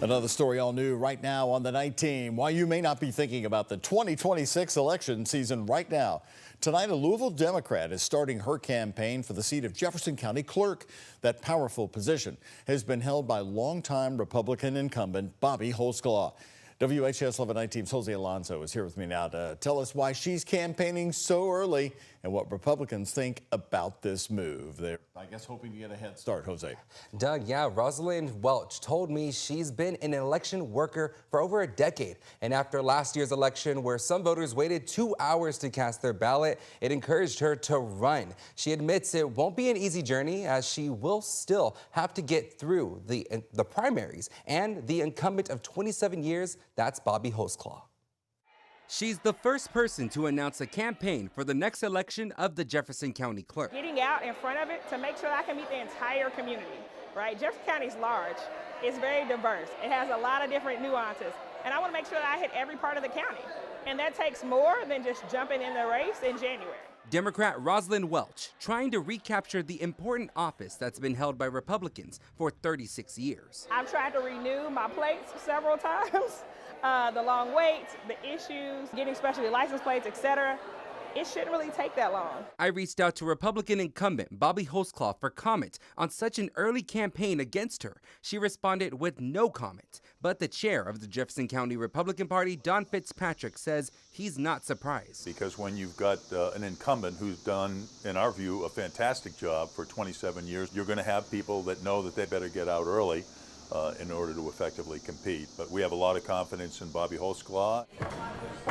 Another story all new right now on the night team. Why you may not be thinking about the 2026 election season right now. Tonight, a Louisville Democrat is starting her campaign for the seat of Jefferson County Clerk. That powerful position has been held by longtime Republican incumbent Bobbie Holsclaw. WHS 11 Team's Jose Alonso is here with me now to tell us why she's campaigning so early and what Republicans think about this move. They're, I guess, hoping to get a head start. Jose. Doug, yeah, Rosalind Welch told me she's been an election worker for over a decade. And after last year's election, where some voters waited 2 hours to cast their ballot, it encouraged her to run. She admits it won't be an easy journey, as she will still have to get through the primaries and the incumbent of 27 years. That's Bobbie Holsclaw. She's the first person to announce a campaign for the next election of the Jefferson County Clerk. Getting out in front of it to make sure I can meet the entire community, right? Jefferson County is large. It's very diverse. It has a lot of different nuances. And I want to make sure that I hit every part of the county. And that takes more than just jumping in the race in January. Democrat Rosalind Welch trying to recapture the important office that's been held by Republicans for 36 years. I've tried to renew my plates several times. The long waits, the issues, getting specialty license plates, etc. It shouldn't really take that long. I reached out to Republican incumbent Bobbie Holsclaw for comment on such an early campaign against her. She responded with no comment. But the chair of the Jefferson County Republican Party, Don Fitzpatrick, says he's not surprised. Because when you've got an incumbent who's done, in our view, a fantastic job for 27 years, you're going to have people that know that they better get out early in order to effectively compete. But we have a lot of confidence in Bobbie Holsclaw.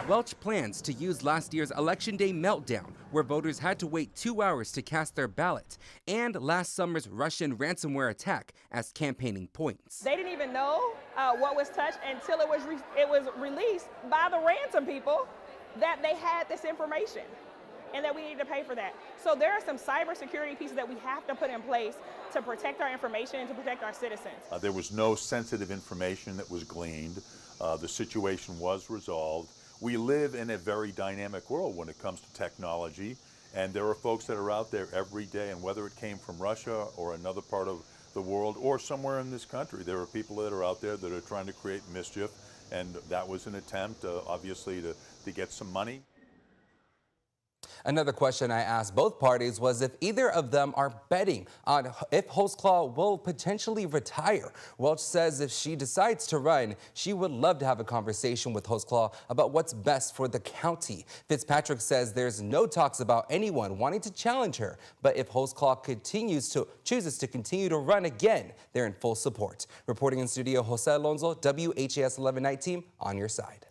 Welch plans to use last year's Election Day meltdown, where voters had to wait 2 hours to cast their ballot, and last summer's Russian ransomware attack as campaigning points. They didn't even know what was touched until it was released by the ransom people that they had this information and that we need to pay for that. So there are some cybersecurity pieces that we have to put in place to protect our information and to protect our citizens. There was no sensitive information that was gleaned. The situation was resolved. We live in a very dynamic world when it comes to technology, and there are folks that are out there every day, and whether it came from Russia or another part of the world or somewhere in this country, there are people that are out there that are trying to create mischief, and that was an attempt, obviously, to get some money. Another question I asked both parties was if either of them are betting on if Holsclaw will potentially retire. Welch says if she decides to run, she would love to have a conversation with Holsclaw about what's best for the county. Fitzpatrick says there's no talks about anyone wanting to challenge her, but if Holsclaw chooses to continue to run again, they're in full support. Reporting in studio, Jose Alonso, WHAS 11 Night Team, on your side.